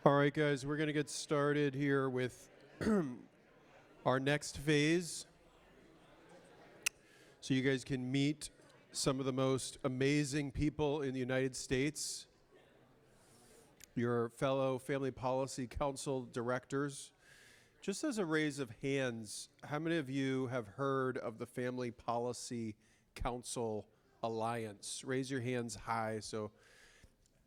All right, guys, we're going to get started here with our next phase. So you guys can meet some of the most amazing people in the United States, your fellow Family Policy Council directors. Just as a raise of hands, how many of you have heard of the Family Policy Council Alliance? Raise your hands high. So,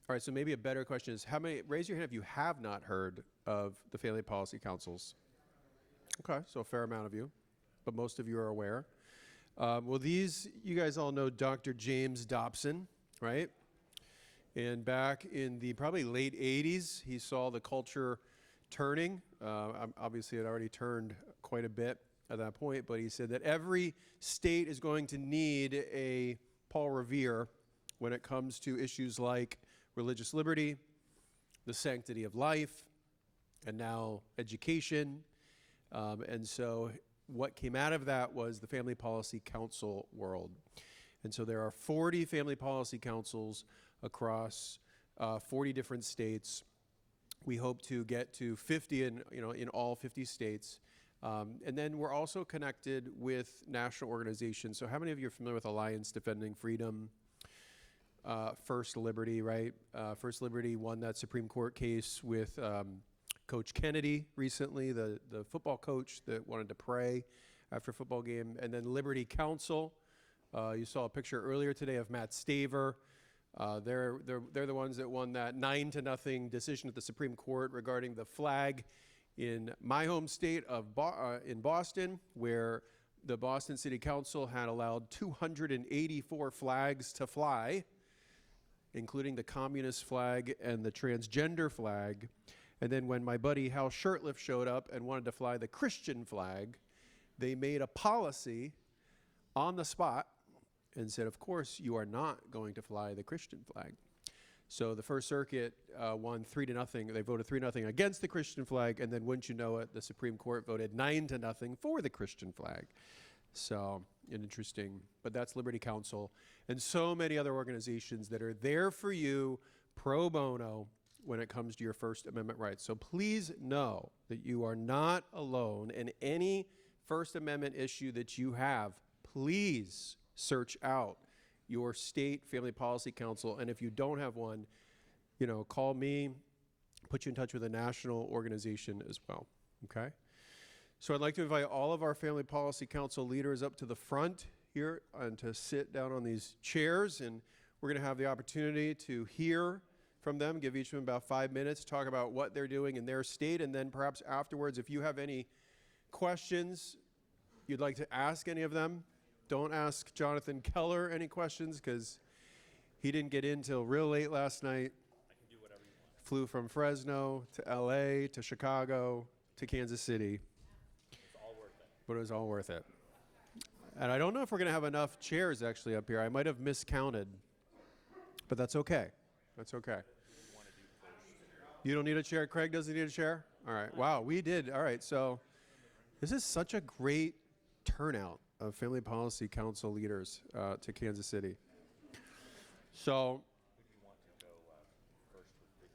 all right, so maybe a better question is, how many, raise your hand if you have not heard of the Family Policy Councils. Okay, so a fair amount of you, but most of you are aware. Well, you guys all know Dr. James Dobson, right? And back in the probably late 80s, he saw the culture turning. Obviously, it already turned quite a bit at that point, but he said that every state is going to need a Paul Revere when it comes to issues like religious liberty, the sanctity of life, and now education. And so what came out of that was the Family Policy Council world. And so there are 40 Family Policy Councils across 40 different states. We hope to get to 50 in all 50 states. And then we're also connected with national organizations. So how many of you are familiar with Alliance Defending Freedom? First Liberty, right? First Liberty won that Supreme Court case with Coach Kennedy recently, the football coach that wanted to pray after a football game. And then Liberty Council. You saw a picture earlier today of Matt Staver. They're the ones that won that 9-0 decision at the Supreme Court regarding the flag in my home state of in Boston, where the Boston City Council had allowed 284 flags to fly, including the communist flag and the transgender flag. And then when my buddy Hal Shurtleff showed up and wanted to fly the Christian flag, they made a policy on the spot and said, of course, you are not going to fly the Christian flag. So the First Circuit won 3-0. They voted 3-0 against the Christian flag, and then wouldn't you know it, the Supreme Court voted 9-0 for the Christian flag. So interesting, but that's Liberty Council and so many other organizations that are there for you pro bono when it comes to your First Amendment rights. So please know that you are not alone, and any First Amendment issue that you have, please search out your state Family Policy Council. And if you don't have one, call me, put you in touch with a national organization as well, okay? So I'd like to invite all of our Family Policy Council leaders up to the front here and to sit down on these chairs, and we're going to have the opportunity to hear from them, give each of them about 5 minutes, talk about what they're doing in their state, and then perhaps afterwards, if you have any questions you'd like to ask any of them, don't ask Jonathan Keller any questions because he didn't get in till real late last night. I can do whatever you want. Flew from Fresno to LA to Chicago to Kansas City. It's all worth it. But it was all worth it. And I don't know if we're going to have enough chairs actually up here. I might have miscounted, but that's okay. That's okay. You don't need a chair? Craig doesn't need a chair? All right. Wow, we did. All right. So this is such a great turnout of Family Policy Council leaders to Kansas City. So, Would you want to go first with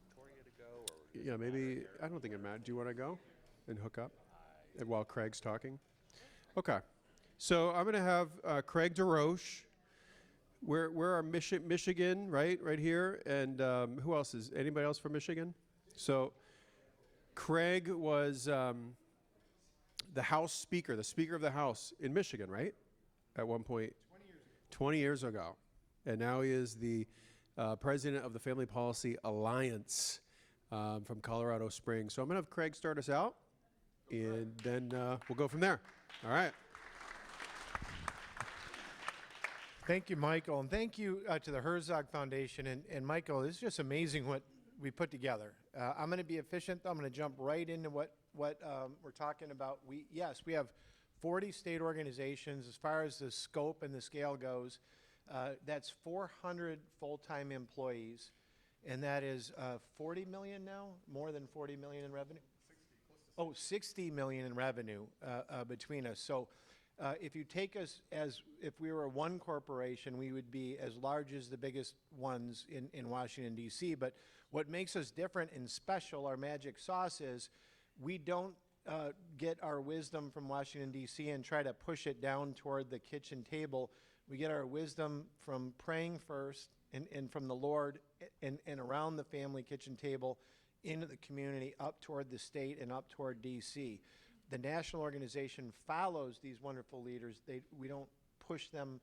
Victoria to go? Or yeah, maybe, I don't think it matters. Do you want to go and hook up while Craig's talking? Okay. So I'm going to have Craig DeRoche. We're Michigan, right here. And who else is, anybody else from Michigan? So Craig was the House Speaker, the Speaker of the House in Michigan, right? At one point. 20 years ago. And now he is the president of the Family Policy Alliance from Colorado Springs. So I'm going to have Craig start us out, and then we'll go from there. All right. Thank you, Michael, and thank you to the Herzog Foundation. And Michael, this is just amazing what we put together. I'm going to be efficient. I'm going to jump right into what we're talking about. We have 40 state organizations. As far as the scope and the scale goes, that's 400 full-time employees, and that is 40 million now, more than 40 million in revenue. 60 million in revenue between us. So If you take us as if we were one corporation, we would be as large as the biggest ones in Washington, D.C. But what makes us different and special, our magic sauce, is we don't get our wisdom from Washington, D.C. and try to push it down toward the kitchen table. We get our wisdom from praying first and from the Lord and around the family kitchen table into the community, up toward the state and up toward D.C. The national organization follows these wonderful leaders. We don't push them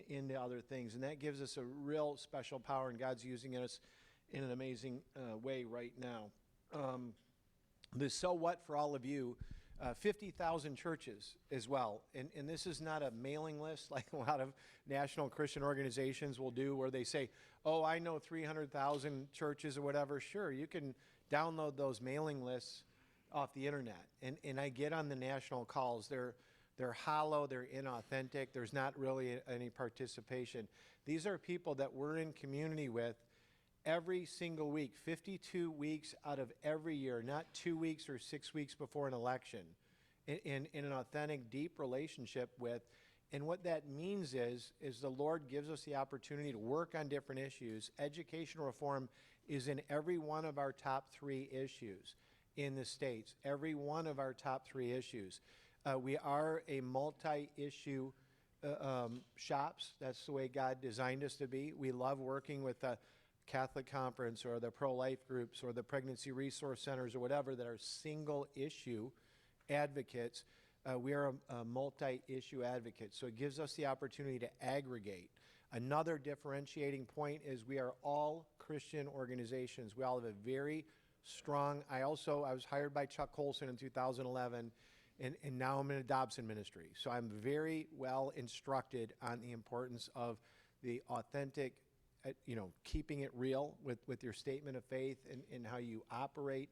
into other things, and that gives us a real special power, and God's using us in an amazing way right now. The so what for all of you, 50,000 churches as well, and this is not a mailing list like a lot of national Christian organizations will do, where they say, oh, I know 300,000 churches or whatever. Sure, you can download those mailing lists off the internet, and I get on the national calls. They're hollow, they're inauthentic, there's not really any participation. These are people that we're in community with every single week, 52 weeks out of every year, not 2 weeks or 6 weeks before an election, in an authentic, deep relationship with. And what that means is the Lord gives us the opportunity to work on different issues. Educational reform is in every one of our top 3 issues in the states, every one of our top 3 issues. We are a multi-issue shops. That's the way God designed us to be. We love working with the Catholic Conference or the pro-life groups or the pregnancy resource centers or whatever that are single issue advocates. We are a multi-issue advocate, so it gives us the opportunity to aggregate. Another differentiating point is we are all Christian organizations. We all have a very strong, I was hired by Chuck Colson in 2011, and now I'm in a Dobson ministry. So I'm very well instructed on the importance of the authentic, keeping it real with your statement of faith and how you operate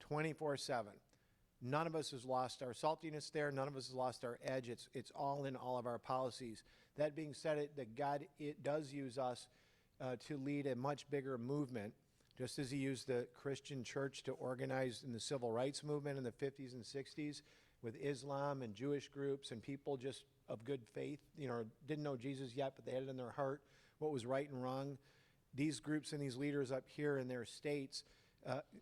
24/7. None of us has lost our saltiness there. None of us has lost our edge. It's all in all of our policies. That being said, God does use us to lead a much bigger movement, just as he used the Christian church to organize in the civil rights movement in the 50s and 60s with Islam and Jewish groups and people just of good faith, didn't know Jesus yet, but they had it in their heart what was right and wrong. These groups and these leaders up here in their states,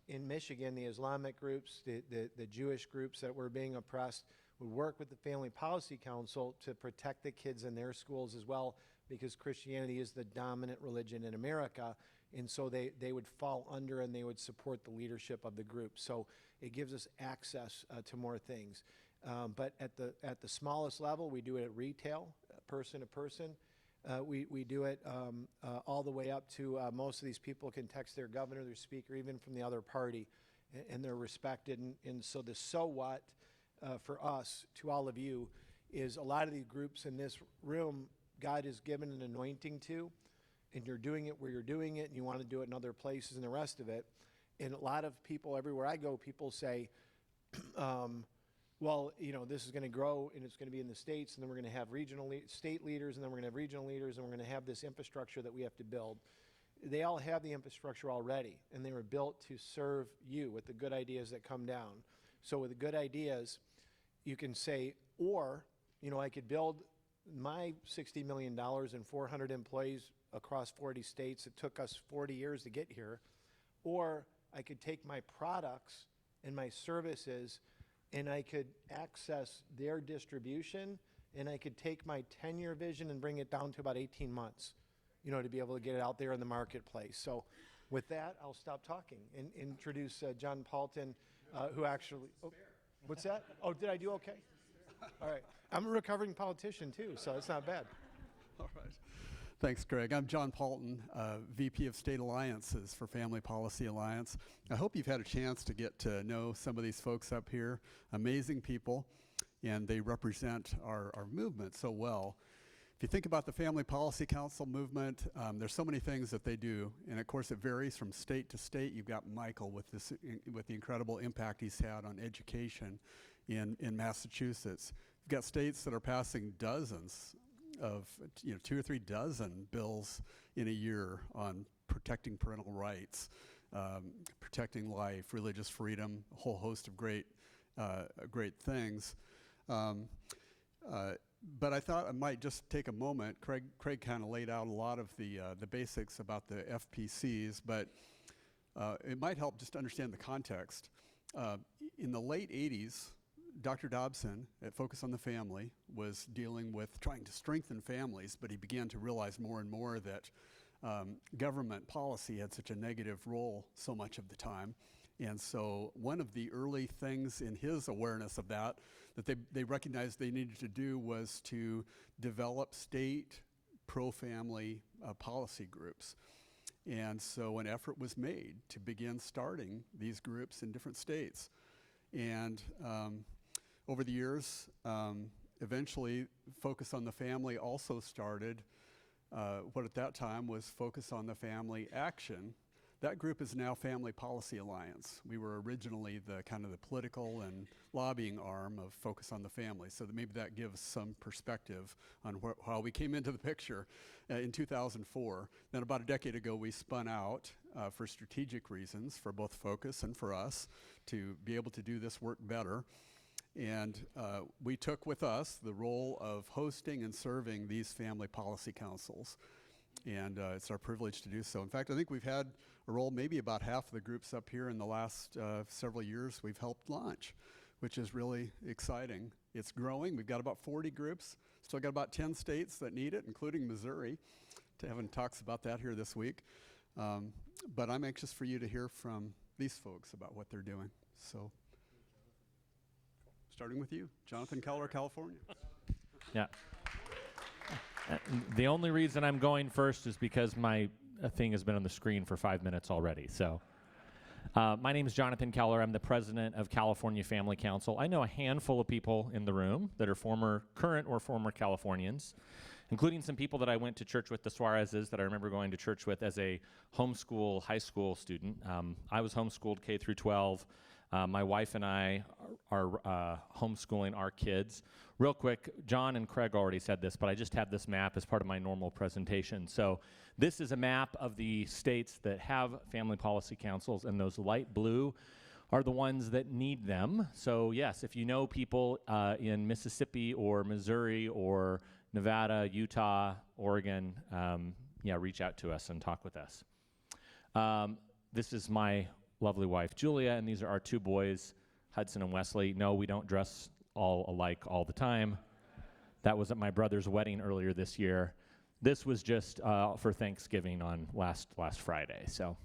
in Michigan, the Islamic groups, the Jewish groups that were being oppressed, would work with the Family Policy Council to protect the kids in their schools as well, because Christianity is the dominant religion in America. And so they would fall under and they would support the leadership of the group. So it gives us access to more things. But at the smallest level, we do it at retail, person to person. We do it all the way up to most of these people can text their governor, their speaker, even from the other party, and they're respected. And so the so what for us, to all of you, is a lot of these groups in this room, God has given an anointing to, and you're doing it where you're doing it, and you want to do it in other places and the rest of it. And a lot of people, everywhere I go, people say, well, this is going to grow, and it's going to be in the states, and then we're going to have state leaders, and then we're going to have regional leaders, and we're going to have this infrastructure that we have to build. They all have the infrastructure already, and they were built to serve you with the good ideas that come down. So with the good ideas, you can say, or, I could build my $60 million and 400 employees across 40 states. It took us 40 years to get here. Or I could take my products and my services and I could access their distribution, and I could take my 10-year vision and bring it down to about 18 months, to be able to get it out there in the marketplace. So with that, I'll stop talking and introduce John Paulton, who actually, what's that? Oh, did I do okay? All right. I'm a recovering politician too, so it's not bad. All right. Thanks, Greg. I'm John Paulton, VP of State Alliances for Family Policy Alliance. I hope you've had a chance to get to know some of these folks up here. Amazing people, and they represent our movement so well. If you think about the Family Policy Council movement, there's so many things that they do, and of course it varies from state to state. You've got Michael with the incredible impact he's had on education in Massachusetts. You've got states that are passing dozens of 2 or 3 dozen bills in a year on protecting parental rights, protecting life, religious freedom, a whole host of great things. But I thought I might just take a moment. Craig kind of laid out a lot of the basics about the FPCs, but it might help just to understand the context. In the late 80s, Dr. Dobson at Focus on the Family was dealing with trying to strengthen families, but he began to realize more and more that government policy had such a negative role so much of the time. And so one of the early things in his awareness of that they recognized they needed to do was to develop state pro-family policy groups. And so an effort was made to begin starting these groups in different states. And over the years, eventually Focus on the Family also started what at that time was Focus on the Family Action. That group is now Family Policy Alliance. We were originally the kind of the political and lobbying arm of Focus on the Family, so that maybe that gives some perspective on how we came into the picture in 2004. Then about a decade ago, we spun out for strategic reasons for both Focus and for us to be able to do this work better. And we took with us the role of hosting and serving these family policy councils. And it's our privilege to do so. In fact, I think we've had a role maybe about half of the groups up here in the last several years we've helped launch, which is really exciting. It's growing. We've got about 40 groups. Still got about 10 states that need it, including Missouri. Tevin talks about that here this week. But I'm anxious for you to hear from these folks about what they're doing. So, starting with you, Jonathan Keller, California. Yeah. The only reason I'm going first is because my thing has been on the screen for 5 minutes already. So, my name is Jonathan Keller. I'm the president of California Family Council. I know a handful of people in the room that are current or former Californians, including some people that I went to church with, the Suarezes, that I remember going to church with as a homeschool high school student. I was homeschooled K through 12. My wife and I are homeschooling our kids. Real quick, John and Craig already said this, but I just have this map as part of my normal presentation. So this is a map of the states that have family policy councils, and those light blue are the ones that need them. So yes, if you know people in Mississippi or Missouri or Nevada, Utah, Oregon, reach out to us and talk with us. This is my lovely wife, Julia, and these are our two boys, Hudson and Wesley. No, we don't dress all alike all the time. That was at my brother's wedding earlier this year. This was just for Thanksgiving on last Friday. So,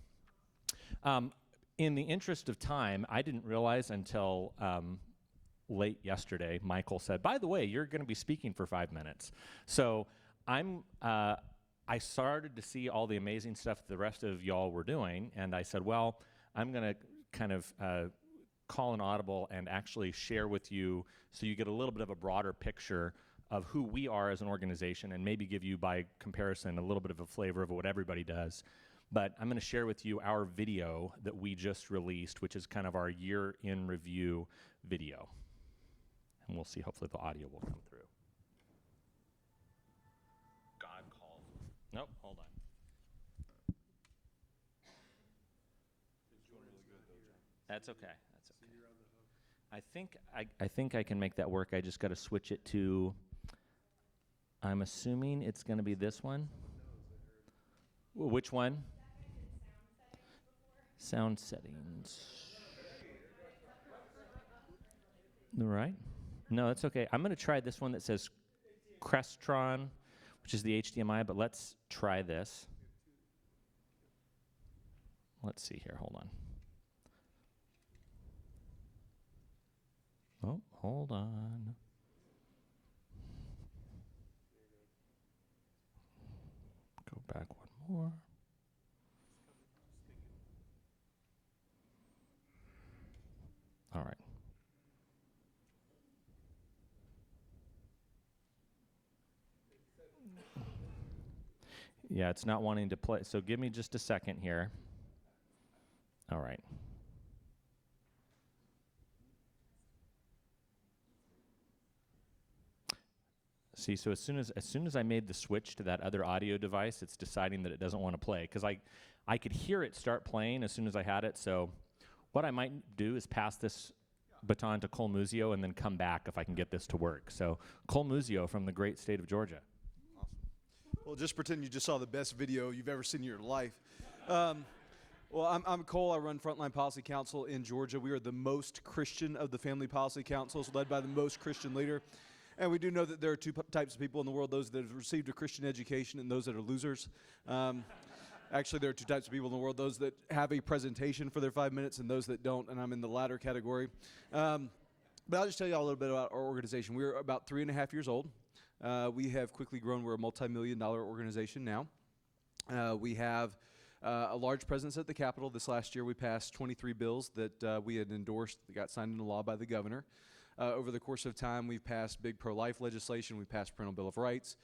in the interest of time, I didn't realize until late yesterday, Michael said, by the way, you're going to be speaking for 5 minutes. So I started to see all the amazing stuff the rest of y'all were doing, and I said, well, I'm going to kind of call an audible and actually share with you so you get a little bit of a broader picture of who we are as an organization, and maybe give you, by comparison, a little bit of a flavor of what everybody does. But I'm going to share with you our video that we just released, which is kind of our year in review video. And we'll see, hopefully the audio will come through. God calls. Nope, hold on. That's okay. That's okay. I think I can make that work. I just got to switch it to. I'm assuming it's going to be this one. Which one? Sound settings. All right. No, that's okay. I'm going to try this one that says Crestron, which is the HDMI, but let's try this. Let's see here. Hold on. Oh, hold on. Go back one more. All right. Yeah, it's not wanting to play. So give me just a second here. All right. See, so as soon as I made the switch to that other audio device, it's deciding that it doesn't want to play, because I could hear it start playing as soon as I had it. So what I might do is pass this baton to Cole Muzio and then come back if I can get this to work. So Cole Muzio from the great state of Georgia. Well, just pretend you just saw the best video you've ever seen in your life. Well, I'm Cole. I run Frontline Policy Council in Georgia. We are the most Christian of the family policy councils, led by the most Christian leader. And we do know that there are two types of people in the world, those that have received a Christian education and those that are losers. Actually, there are two types of people in the world, those that have a presentation for their 5 minutes and those that don't, and I'm in the latter category. But I'll just tell you all a little bit about our organization. We're about 3.5 years old. We have quickly grown. We're a multi-million-dollar organization now. We have a large presence at the Capitol. This last year, we passed 23 bills that we had endorsed that got signed into law by the governor. Over the course of time, we've passed big pro-life legislation. We passed Parental Bill of Rights.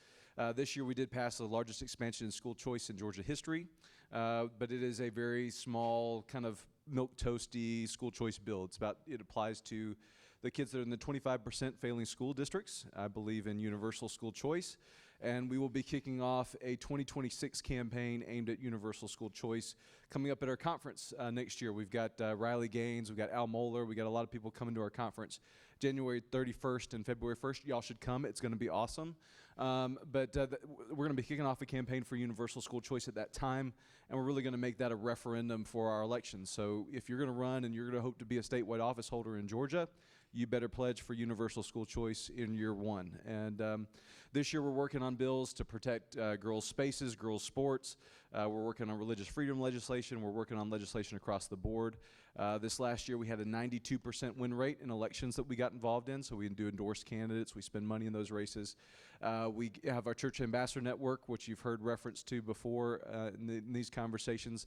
This year, we did pass the largest expansion in school choice in Georgia history, but it is a very small, kind of milquetoasty school choice bill. It applies to the kids that are in the 25% failing school districts. I believe in universal school choice. And we will be kicking off a 2026 campaign aimed at universal school choice coming up at our conference next year. We've got Riley Gaines, we've got Al Moeller, we've got a lot of people coming to our conference January 31st and February 1st. Y'all should come. It's going to be awesome. But we're going to be kicking off a campaign for universal school choice at that time, and we're really going to make that a referendum for our elections. So if you're going to run and you're going to hope to be a statewide office holder in Georgia, you better pledge for universal school choice in year one. And this year we're working on bills to protect girls' spaces, girls' sports. We're working on religious freedom legislation. We're working on legislation across the board. This last year we had a 92% win rate in elections that we got involved in, so we do endorse candidates. We spend money in those races. We have our Church Ambassador Network, which you've heard reference to before in these conversations.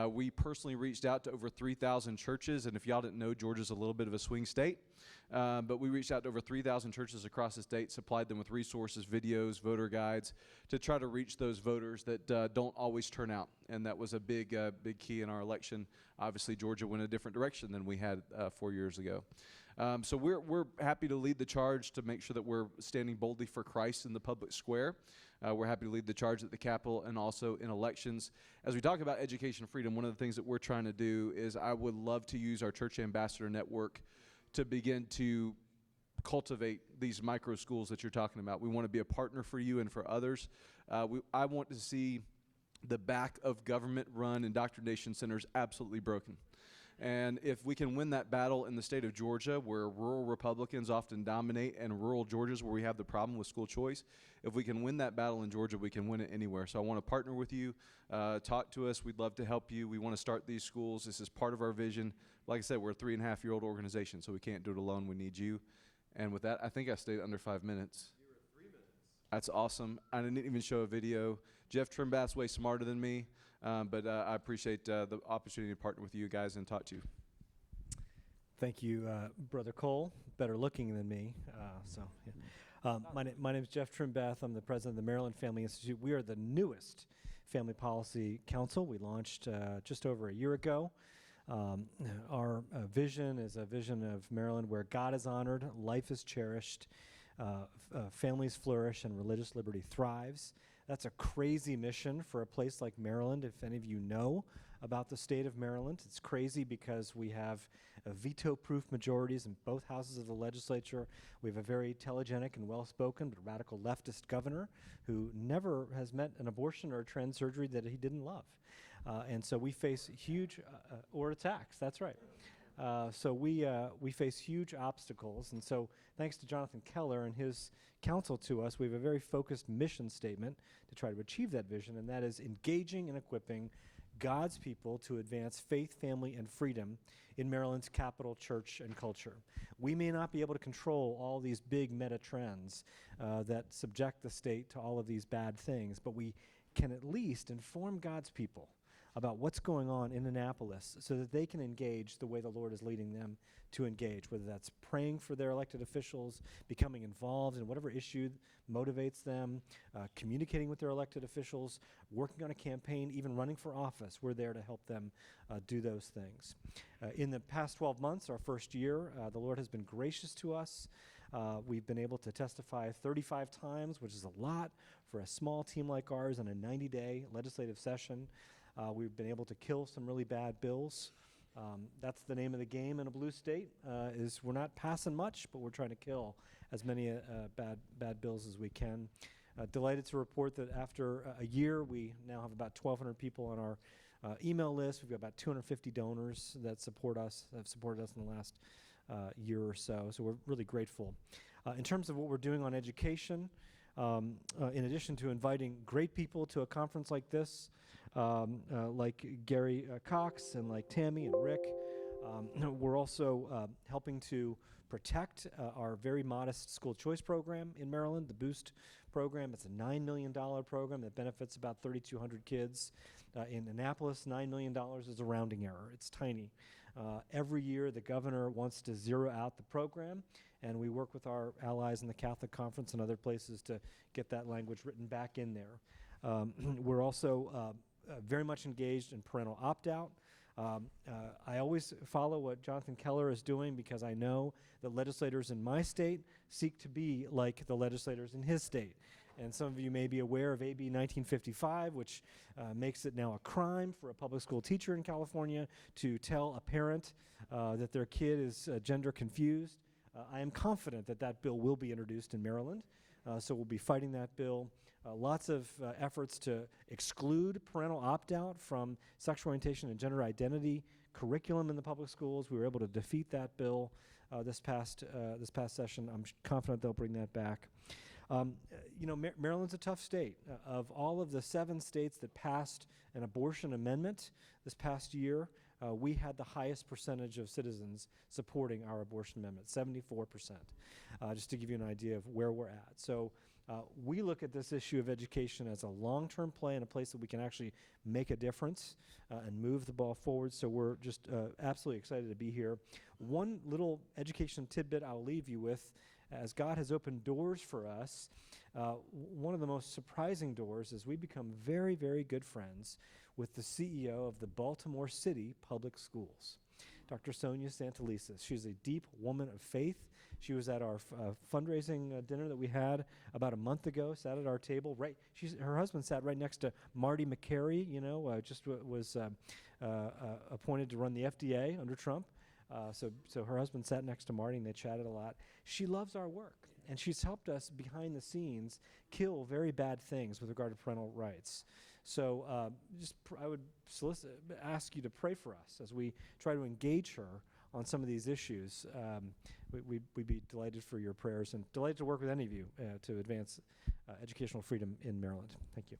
We personally reached out to over 3,000 churches, and if y'all didn't know, Georgia's a little bit of a swing state. But we reached out to over 3,000 churches across the state, supplied them with resources, videos, voter guides, to try to reach those voters that don't always turn out. And that was a big key in our election. Obviously, Georgia went a different direction than we had 4 years ago. So we're happy to lead the charge to make sure that we're standing boldly for Christ in the public square. We're happy to lead the charge at the Capitol and also in elections. As we talk about education freedom, one of the things that we're trying to do is I would love to use our Church Ambassador Network to begin to cultivate these micro schools that you're talking about. We want to be a partner for you and for others. I want to see the back of government-run indoctrination centers absolutely broken. And if we can win that battle in the state of Georgia, where rural Republicans often dominate, and rural Georgia's where we have the problem with school choice, if we can win that battle in Georgia, we can win it anywhere. So I want to partner with you, talk to us. We'd love to help you. We want to start these schools. This is part of our vision. Like I said, we're a 3.5-year-old organization, so we can't do it alone. We need you. And with that, I think I stayed under 5 minutes. You were 3 minutes. That's awesome. I didn't even show a video. Jeff Trimbath's way smarter than me. But I appreciate the opportunity to partner with you guys and talk to you. Thank you, Brother Cole. Better looking than me. My name is Jeff Trimbath. I'm the president of the Maryland Family Institute. We are the newest family policy council. We launched just over a year ago. Our vision is a vision of Maryland where God is honored, life is cherished, families flourish, and religious liberty thrives. That's a crazy mission for a place like Maryland. If any of you know about the state of Maryland, it's crazy because we have veto-proof majorities in both houses of the legislature. We have a very telegenic and well-spoken but radical leftist governor who never has met an abortion or a trans surgery that he didn't love. And so we face huge, or attacks, that's right. So we face huge obstacles, and so thanks to Jonathan Keller and his counsel to us, we have a very focused mission statement to try to achieve that vision, and that is engaging and equipping God's people to advance faith, family, and freedom in Maryland's capital, church, and culture. We may not be able to control all these big meta trends that subject the state to all of these bad things, but we can at least inform God's people about what's going on in Annapolis so that they can engage the way the Lord is leading them to engage, whether that's praying for their elected officials, becoming involved in whatever issue motivates them, communicating with their elected officials, working on a campaign, even running for office. We're there to help them do those things. In the past 12 months, our first year, the Lord has been gracious to us. We've been able to testify 35 times, which is a lot for a small team like ours in a 90-day legislative session. We've been able to kill some really bad bills. That's the name of the game in a blue state, is we're not passing much, but we're trying to kill as many bad bills as we can. Delighted to report that after a year, we now have about 1,200 people on our email list. We've got about 250 donors that have supported us in the last year or so. So we're really grateful. In terms of what we're doing on education, in addition to inviting great people to a conference like this, like Gary Cox and like Tammy and Rick, we're also helping to protect our very modest school choice program in Maryland, the Boost program. It's a $9 million program that benefits about 3,200 kids. In Annapolis, $9 million is a rounding error. It's tiny. Every year, the governor wants to zero out the program, and we work with our allies in the Catholic Conference and other places to get that language written back in there. We're also very much engaged in parental opt-out. I always follow what Jonathan Keller is doing because I know that legislators in my state seek to be like the legislators in his state. And some of you may be aware of AB 1955, which makes it now a crime for a public school teacher in California to tell a parent that their kid is gender confused. I am confident that that bill will be introduced in Maryland, so we'll be fighting that bill. Lots of efforts to exclude parental opt-out from sexual orientation and gender identity curriculum in the public schools. We were able to defeat that bill this past session. I'm confident they'll bring that back. Maryland's a tough state. Of all of the 7 states that passed an abortion amendment this past year, we had the highest percentage of citizens supporting our abortion amendment, 74%, just to give you an idea of where we're at. So we look at this issue of education as a long-term play and a place that we can actually make a difference and move the ball forward. So we're just absolutely excited to be here. One little education tidbit I'll leave you with, as God has opened doors for us, one of the most surprising doors is we become very, very good friends with the CEO of the Baltimore City Public Schools, Dr. Sonia Santelises. She's a deep woman of faith. She was at our fundraising dinner that we had about a month ago, sat at our table. Her husband sat right next to Marty McCary, was appointed to run the FDA under Trump. So her husband sat next to Marty and they chatted a lot. She loves our work, and she's helped us behind the scenes kill very bad things with regard to parental rights. So I would ask you to pray for us as we try to engage her on some of these issues. We'd be delighted for your prayers and delighted to work with any of you to advance educational freedom in Maryland. Thank you.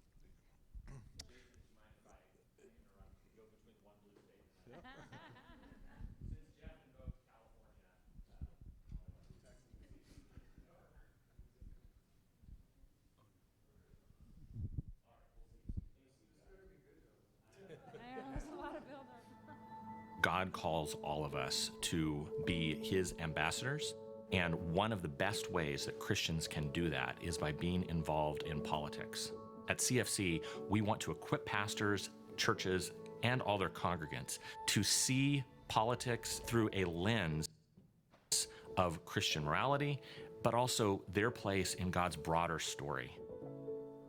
God calls all of us to be his ambassadors, and one of the best ways that Christians can do that is by being involved in politics. At CFC, we want to equip pastors, churches, and all their congregants to see politics through a lens of Christian morality, but also their place in God's broader story.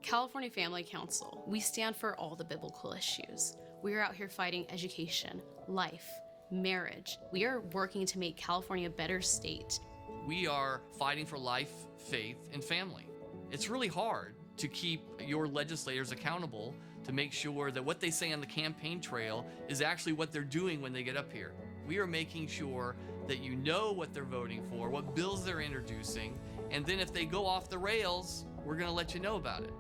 California Family Council, we stand for all the biblical issues. We are out here fighting education, life, marriage. We are working to make California a better state. We are fighting for life, faith, and family. It's really hard to keep your legislators accountable to make sure that what they say on the campaign trail is actually what they're doing when they get up here. We are making sure that you know what they're voting for, what bills they're introducing, and then if they go off the rails, we're going to let you know about it.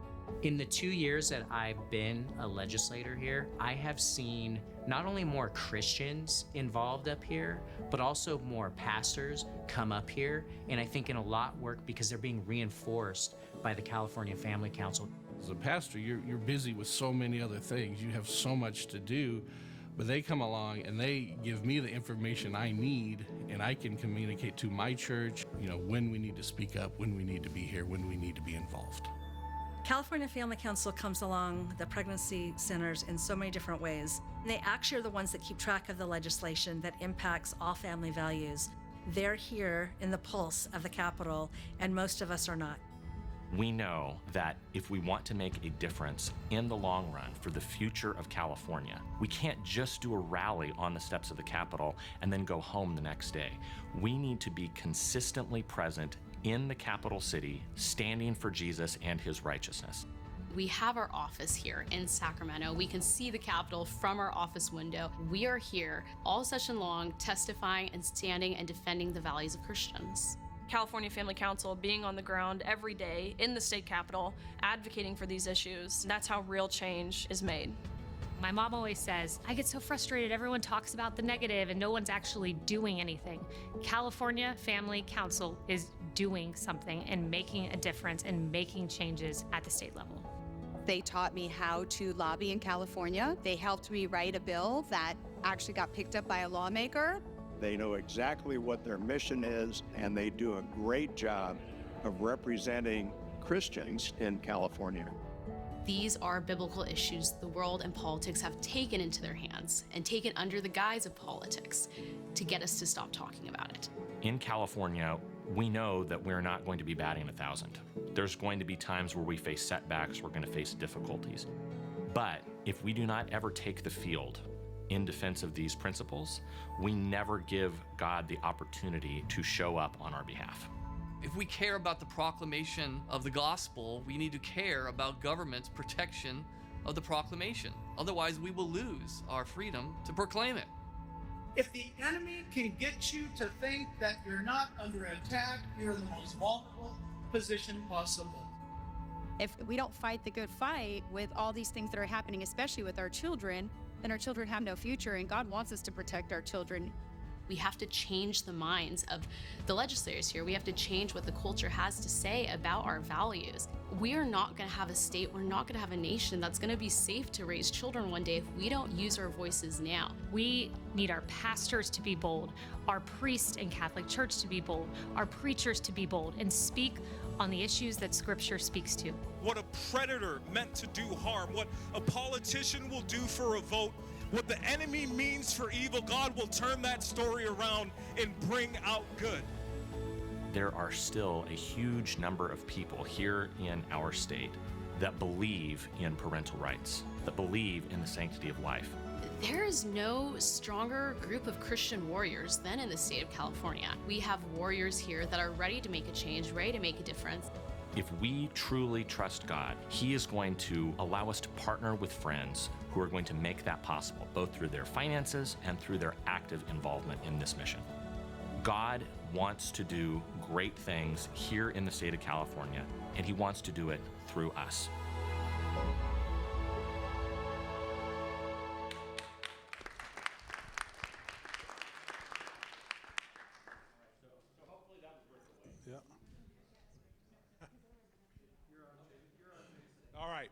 In the 2 years that I've been a legislator here, I have seen not only more Christians involved up here, but also more pastors come up here, and I think in a lot work because they're being reinforced by the California Family Council. As a pastor, you're busy with so many other things. You have so much to do, but they come along and they give me the information I need, and I can communicate to my church, when we need to speak up, when we need to be here, when we need to be involved. California Family Council comes along the pregnancy centers in so many different ways. They actually are the ones that keep track of the legislation that impacts all family values. They're here in the pulse of the Capitol, and most of us are not. We know that if we want to make a difference in the long run for the future of California, we can't just do a rally on the steps of the Capitol and then go home the next day. We need to be consistently present in the capital city, standing for Jesus and his righteousness. We have our office here in Sacramento. We can see the Capitol from our office window. We are here all session long, testifying and standing and defending the values of Christians. California Family Council being on the ground every day in the state capitol, advocating for these issues. That's how real change is made. My mom always says, I get so frustrated, everyone talks about the negative and no one's actually doing anything. California Family Council is doing something and making a difference and making changes at the state level. They taught me how to lobby in California. They helped me write a bill that actually got picked up by a lawmaker. They know exactly what their mission is, and they do a great job of representing Christians in California. These are biblical issues the world and politics have taken into their hands and taken under the guise of politics to get us to stop talking about it. In California, we know that we're not going to be batting 1,000. There's going to be times where we face setbacks, we're going to face difficulties. But if we do not ever take the field in defense of these principles, we never give God the opportunity to show up on our behalf. If we care about the proclamation of the gospel, we need to care about government's protection of the proclamation. Otherwise, we will lose our freedom to proclaim it. If the enemy can get you to think that you're not under attack, you're in the most vulnerable position possible. If we don't fight the good fight with all these things that are happening, especially with our children, then our children have no future, and God wants us to protect our children. We have to change the minds of the legislators here. We have to change what the culture has to say about our values. We are not going to have a state, we're not going to have a nation that's going to be safe to raise children one day if we don't use our voices now. We need our pastors to be bold, our priests in Catholic Church to be bold, our preachers to be bold and speak on the issues that Scripture speaks to. What a predator meant to do harm, what a politician will do for a vote, what the enemy means for evil, God will turn that story around and bring out good. There are still a huge number of people here in our state that believe in parental rights, that believe in the sanctity of life. There is no stronger group of Christian warriors than in the state of California. We have warriors here that are ready to make a change, ready to make a difference. If we truly trust God, He is going to allow us to partner with friends who are going to make that possible, both through their finances and through their active involvement in this mission. God wants to do great things here in the state of California, and He wants to do it through us. All right.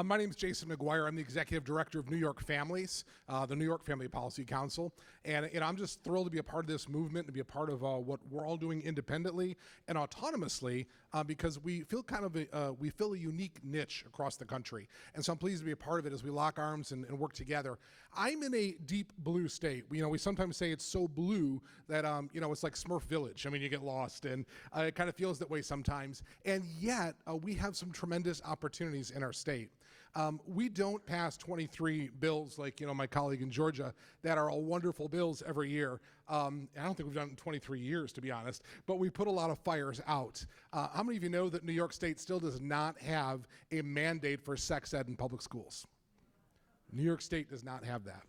My name is Jason McGuire. I'm the Executive Director of New York Families, the New York Family Policy Council. And I'm just thrilled to be a part of this movement, to be a part of what we're all doing independently and autonomously, because we feel we fill a unique niche across the country. And so I'm pleased to be a part of it as we lock arms and work together. I'm in a deep blue state. We sometimes say it's so blue that, it's like Smurf Village. I mean, you get lost, and it kind of feels that way sometimes. And yet, we have some tremendous opportunities in our state. We don't pass 23 bills like, my colleague in Georgia that are all wonderful bills every year. I don't think we've done it in 23 years, to be honest, but we put a lot of fires out. How many of you know that New York State still does not have a mandate for sex ed in public schools? New York State does not have that.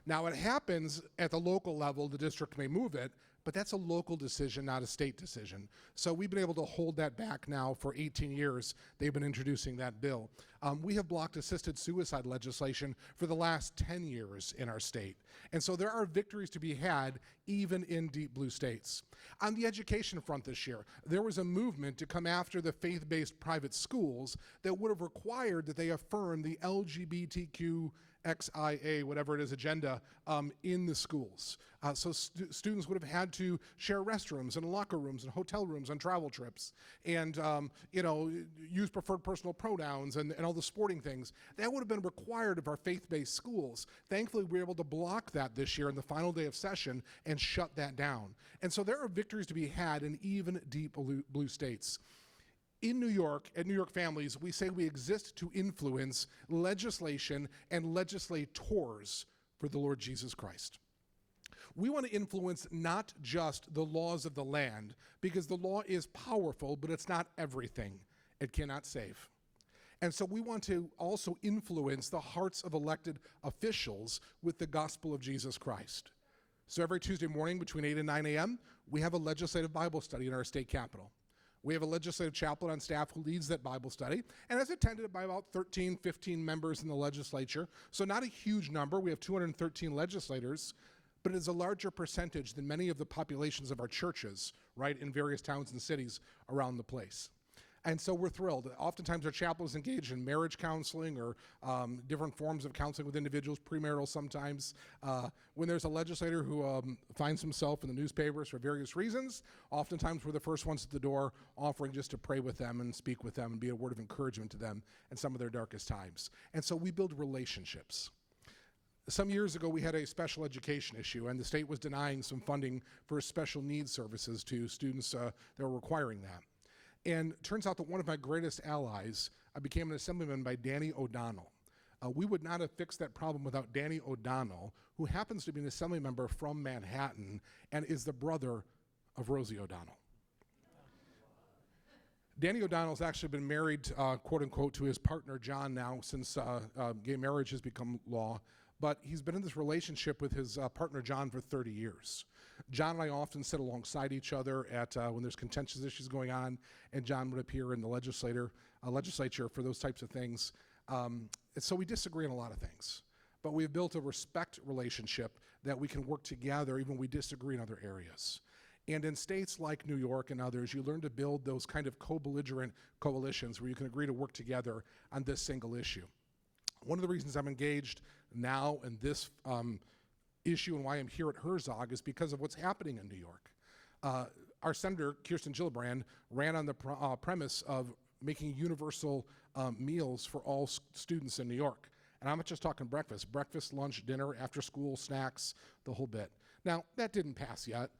Now, it happens at the local level, the district may move it, but that's a local decision, not a state decision. So we've been able to hold that back now for 18 years. They've been introducing that bill. We have blocked assisted suicide legislation for the last 10 years in our state. And so there are victories to be had even in deep blue states. On the education front this year, there was a movement to come after the faith-based private schools that would have required that they affirm the LGBTQ XIA, whatever it is, agenda in the schools. So students would have had to share restrooms and locker rooms and hotel rooms on travel trips and, use preferred personal pronouns and all the sporting things. That would have been required of our faith-based schools. Thankfully, we were able to block that this year on the final day of session and shut that down. And so there are victories to be had in even deep blue states. in New York, at New York Families, we say we exist to influence legislation and legislators for the Lord Jesus Christ. We want to influence not just the laws of the land, because the law is powerful, but it's not everything. It cannot save. And so we want to also influence the hearts of elected officials with the gospel of Jesus Christ. So every Tuesday morning between 8 and 9 a.m., we have a legislative Bible study in our state capitol. We have a legislative chaplain on staff who leads that Bible study, and is attended by about 13, 15 members in the legislature. So not a huge number. We have 213 legislators, but it is a larger percentage than many of the populations of our churches, right, in various towns and cities around the place. And so we're thrilled. Oftentimes our chaplains engage in marriage counseling or different forms of counseling with individuals, premarital sometimes. When there's a legislator who finds himself in the newspapers for various reasons, oftentimes we're the first ones at the door offering just to pray with them and speak with them and be a word of encouragement to them in some of their darkest times. And so we build relationships. Some years ago, we had a special education issue, and the state was denying some funding for special needs services to students that were requiring that. And it turns out that one of my greatest allies became an assemblyman by Danny O'Donnell. We would not have fixed that problem without Danny O'Donnell, who happens to be an assembly member from Manhattan and is the brother of Rosie O'Donnell. Danny O'Donnell's actually been married, quote unquote, to his partner John now since gay marriage has become law. But he's been in this relationship with his partner John for 30 years. John and I often sit alongside each other at when there's contentious issues going on, and John would appear in the legislature for those types of things. And so we disagree on a lot of things, but we've built a respect relationship that we can work together even when we disagree in other areas. And in states like New York and others, you learn to build those kind of co-belligerent coalitions where you can agree to work together on this single issue. One of the reasons I'm engaged now in this issue and why I'm here at Herzog is because of what's happening in New York. Our Senator, Kirsten Gillibrand, ran on the premise of making universal meals for all students in New York. And I'm not just talking breakfast, lunch, dinner, after school, snacks, the whole bit. Now, that didn't pass yet,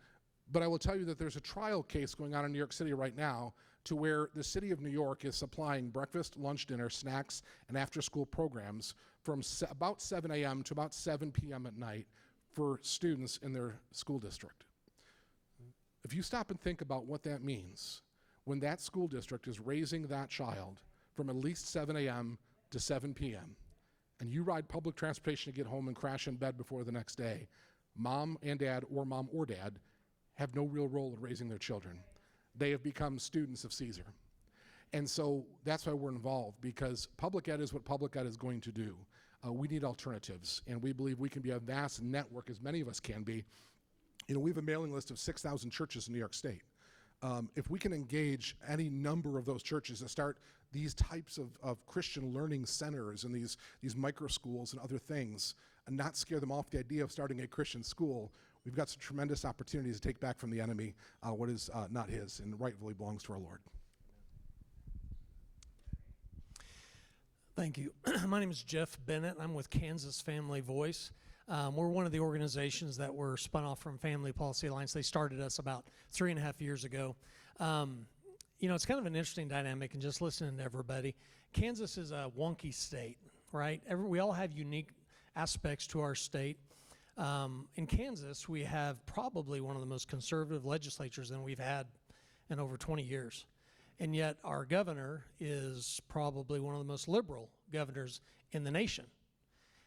but I will tell you that there's a trial case going on in New York City right now to where the city of New York is supplying breakfast, lunch, dinner, snacks, and after-school programs from about 7 a.m. to about 7 p.m. at night for students in their school district. If you stop and think about what that means, when that school district is raising that child from at least 7 a.m. to 7 p.m., and you ride public transportation to get home and crash in bed before the next day, mom and dad have no real role in raising their children. They have become students of Caesar. And so that's why we're involved, because public ed is what public ed is going to do. We need alternatives, and we believe we can be a vast network, as many of us can be. You know, we have a mailing list of 6,000 churches in New York State. If we can engage any number of those churches to start these types of Christian learning centers and these micro schools and other things, and not scare them off the idea of starting a Christian school, we've got some tremendous opportunities to take back from the enemy what is not his and rightfully belongs to our Lord. Thank you. My name is Jeff Bennett. I'm with Kansas Family Voice. We're one of the organizations that were spun off from Family Policy Alliance. They started us about 3.5 years ago. You know, it's kind of an interesting dynamic, and just listening to everybody. Kansas is a wonky state, right? We all have unique aspects to our state. In Kansas, we have probably one of the most conservative legislatures than we've had in over 20 years. And yet our governor is probably one of the most liberal governors in the nation.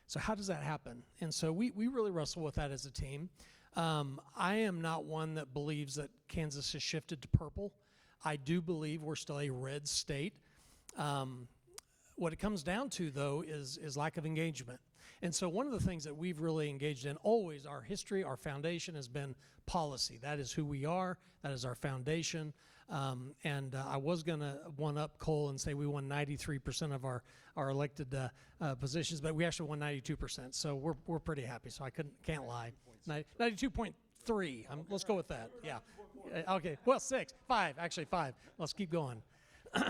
So how does that happen? And so we really wrestle with that as a team. I am not one that believes that Kansas has shifted to purple. I do believe we're still a red state. What it comes down to, though, is lack of engagement. And so one of the things that we've really engaged in, always our history, our foundation has been policy. That is who we are. That is our foundation. I was going to one-up Cole and say we won 93% of our elected positions, but we actually won 92%. So we're pretty happy. So I can't lie. 92.3. Let's go with that. Yeah. Okay. Well, 5. Let's keep going.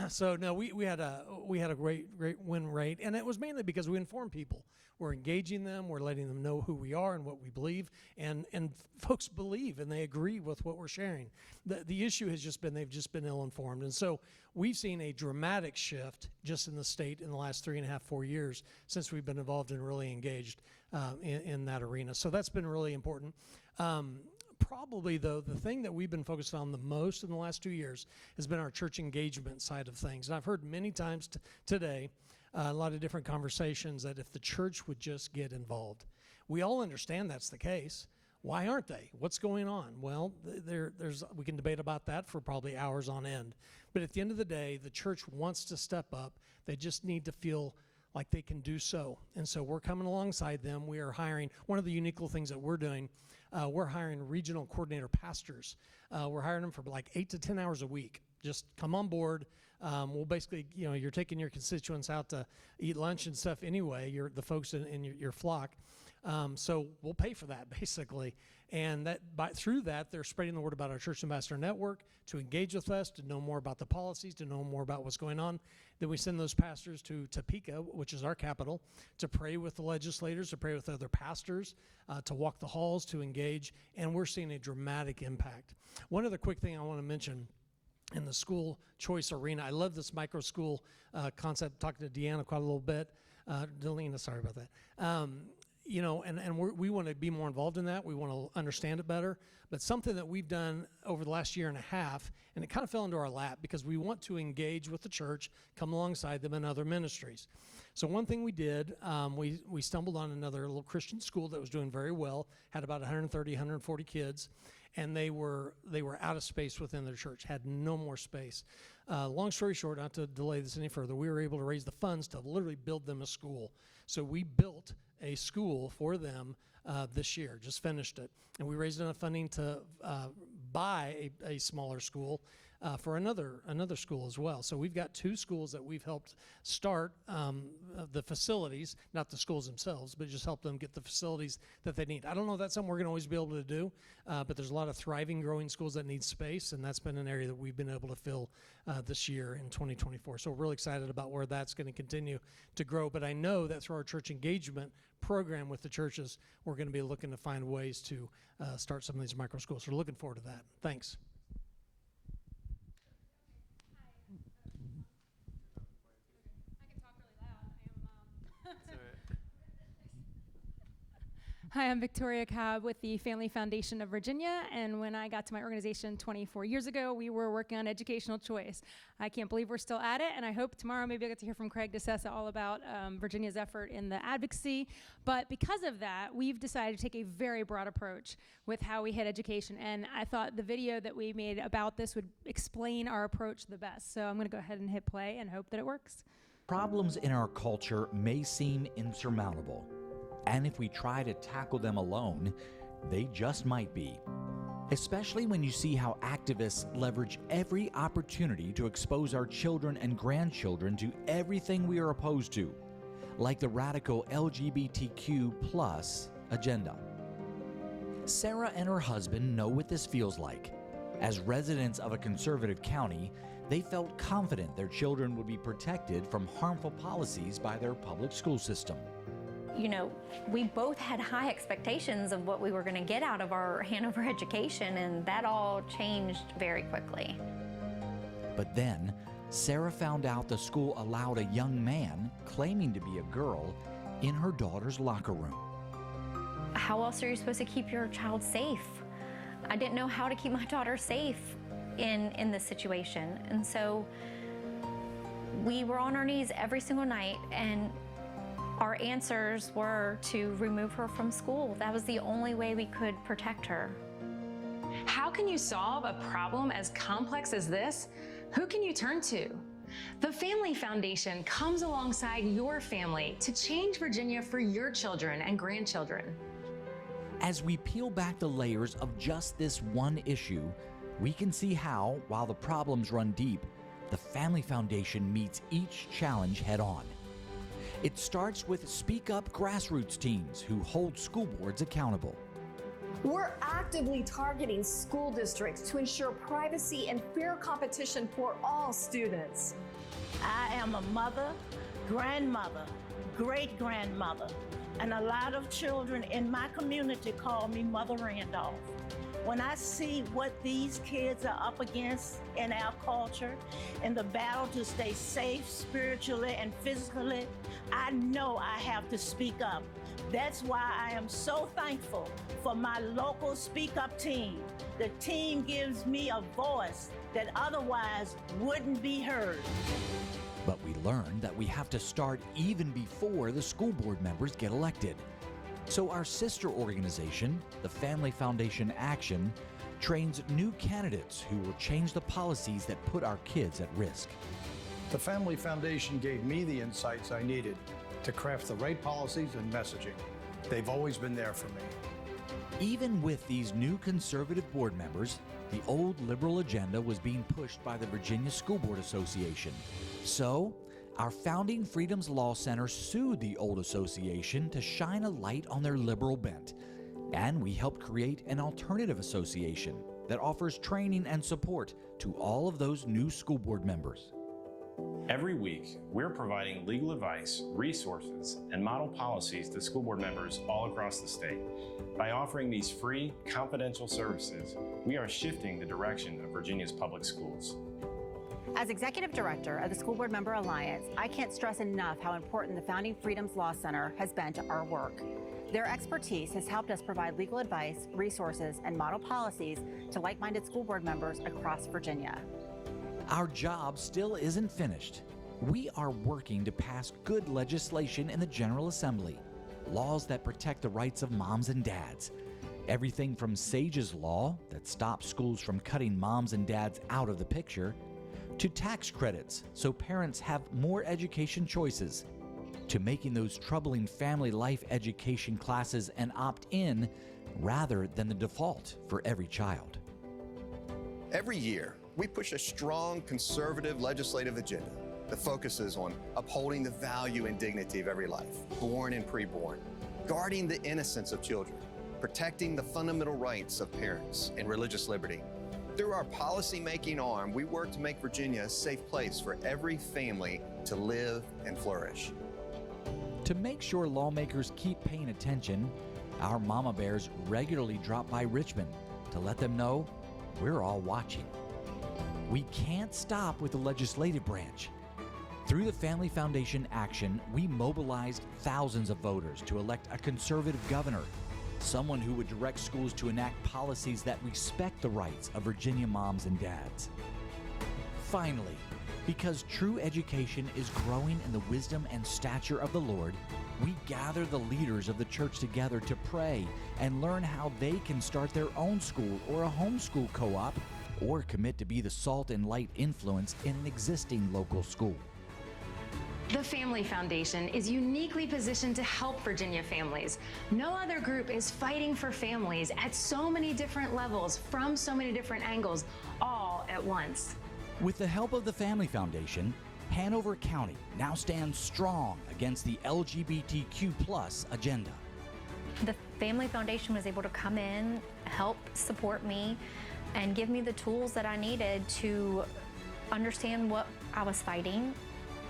So no, we had a great win rate, and it was mainly because we informed people. We're engaging them, we're letting them know who we are and what we believe, and folks believe and they agree with what we're sharing. The issue has just been they've just been ill-informed, and so we've seen a dramatic shift just in the state in the last 3.5, 4 years since we've been involved and really engaged in that arena. So that's been really important. Probably, though, the thing that we've been focused on the most in the last 2 years has been our church engagement side of things. And I've heard many times today, a lot of different conversations, that if the church would just get involved. We all understand that's the case. Why aren't they? What's going on? Well, we can debate about that for probably hours on end. But at the end of the day, the church wants to step up. They just need to feel like they can do so. And so we're coming alongside them. We are hiring, one of the unique things that we're doing, we're hiring regional coordinator pastors. We're hiring them for like 8 to 10 hours a week. Just come on board. We'll basically, you're taking your constituents out to eat lunch and stuff anyway, the folks in your flock. So we'll pay for that basically. And through that, they're spreading the word about our Church Ambassador Network, to engage with us, to know more about the policies, to know more about what's going on. Then we send those pastors to Topeka, which is our capital, to pray with the legislators, to pray with other pastors, to walk the halls, to engage, and we're seeing a dramatic impact. One other quick thing I want to mention in the school choice arena, I love this micro school concept, talking to Deanna quite a little bit. Delina, sorry about that. We want to be more involved in that. We want to understand it better. But something that we've done over the last year and a half, and it kind of fell into our lap because we want to engage with the church, come alongside them in other ministries. So one thing we did, we stumbled on another little Christian school that was doing very well, had about 130, 140 kids, and they were out of space within their church, had no more space. Long story short, not to delay this any further, we were able to raise the funds to literally build them a school. So we built a school for them this year, just finished it. And we raised enough funding to buy a smaller school for another school as well. So we've got 2 schools that we've helped start the facilities, not the schools themselves, but just help them get the facilities that they need. I don't know if that's something we're going to always be able to do, but there's a lot of thriving, growing schools that need space, and that's been an area that we've been able to fill this year in 2024. So we're really excited about where that's going to continue to grow. But I know that through our church engagement program with the churches, we're going to be looking to find ways to start some of these micro schools. So we're looking forward to that. Thanks. Hi, I'm Victoria Cobb with the Family Foundation of Virginia, and when I got to my organization 24 years ago, we were working on educational choice. I can't believe we're still at it, and I hope tomorrow maybe I'll get to hear from Craig DeSessa all about Virginia's effort in the advocacy. But because of that, we've decided to take a very broad approach with how we hit education, and I thought the video that we made about this would explain our approach the best. So I'm going to go ahead and hit play and hope that it works. Problems in our culture may seem insurmountable. And if we try to tackle them alone, they just might be. Especially when you see how activists leverage every opportunity to expose our children and grandchildren to everything we are opposed to, like the radical LGBTQ+ agenda. Sarah and her husband know what this feels like. As residents of a conservative county, they felt confident their children would be protected from harmful policies by their public school system. You know, we both had high expectations of what we were going to get out of our Hanover education, and that all changed very quickly. But then, Sarah found out the school allowed a young man, claiming to be a girl, in her daughter's locker room. How else are you supposed to keep your child safe? I didn't know how to keep my daughter safe in this situation. And so we were on our knees every single night, and our answers were to remove her from school. That was the only way we could protect her. How can you solve a problem as complex as this? Who can you turn to? The Family Foundation comes alongside your family to change Virginia for your children and grandchildren. As we peel back the layers of just this one issue, we can see how, while the problems run deep, the Family Foundation meets each challenge head on. It starts with Speak Up grassroots teams who hold school boards accountable. We're actively targeting school districts to ensure privacy and fair competition for all students. I am a mother, grandmother, great-grandmother, and a lot of children in my community call me Mother Randolph. When I see what these kids are up against in our culture, in the battle to stay safe spiritually and physically, I know I have to speak up. That's why I am so thankful for my local Speak Up team. The team gives me a voice that otherwise wouldn't be heard. But we learned that we have to start even before the school board members get elected. So our sister organization, the Family Foundation Action, trains new candidates who will change the policies that put our kids at risk. The Family Foundation gave me the insights I needed to craft the right policies and messaging. They've always been there for me. Even with these new conservative board members, the old liberal agenda was being pushed by the Virginia School Board Association. So, our Founding Freedoms Law Center sued the old association to shine a light on their liberal bent. And we helped create an alternative association that offers training and support to all of those new school board members. Every week, we're providing legal advice, resources, and model policies to school board members all across the state. By offering these free, confidential services, we are shifting the direction of Virginia's public schools. As Executive Director of the School Board Member Alliance, I can't stress enough how important the Founding Freedoms Law Center has been to our work. Their expertise has helped us provide legal advice, resources, and model policies to like-minded school board members across Virginia. Our job still isn't finished. We are working to pass good legislation in the General Assembly, laws that protect the rights of moms and dads. Everything from SAGE's law that stops schools from cutting moms and dads out of the picture, to tax credits so parents have more education choices, to making those troubling family life education classes an opt-in rather than the default for every child. Every year, we push a strong conservative legislative agenda that focuses on upholding the value and dignity of every life, born and preborn, guarding the innocence of children, protecting the fundamental rights of parents and religious liberty. Through our policy-making arm, we work to make Virginia a safe place for every family to live and flourish. To make sure lawmakers keep paying attention, our mama bears regularly drop by Richmond to let them know we're all watching. We can't stop with the legislative branch. Through the Family Foundation Action, we mobilized thousands of voters to elect a conservative governor, someone who would direct schools to enact policies that respect the rights of Virginia moms and dads. Finally, because true education is growing in the wisdom and stature of the Lord, we gather the leaders of the church together to pray and learn how they can start their own school or a homeschool co-op, or commit to be the salt and light influence in an existing local school. The Family Foundation is uniquely positioned to help Virginia families. No other group is fighting for families at so many different levels, from so many different angles, all at once. With the help of the Family Foundation, Hanover County now stands strong against the LGBTQ+ agenda. The Family Foundation was able to come in, help support me, and give me the tools that I needed to understand what I was fighting,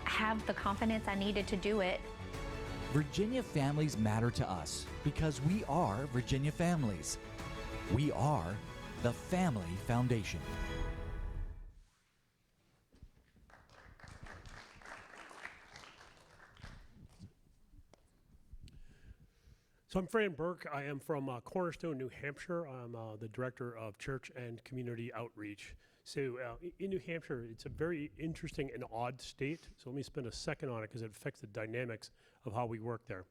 have the confidence I needed to do it. Virginia families matter to us because we are Virginia families. We are the Family Foundation. So I'm Fran Burke. I am from Cornerstone, New Hampshire. I'm the Director of Church and Community Outreach. So in New Hampshire, it's a very interesting and odd state. So let me spend a second on it because it affects the dynamics of how we work there.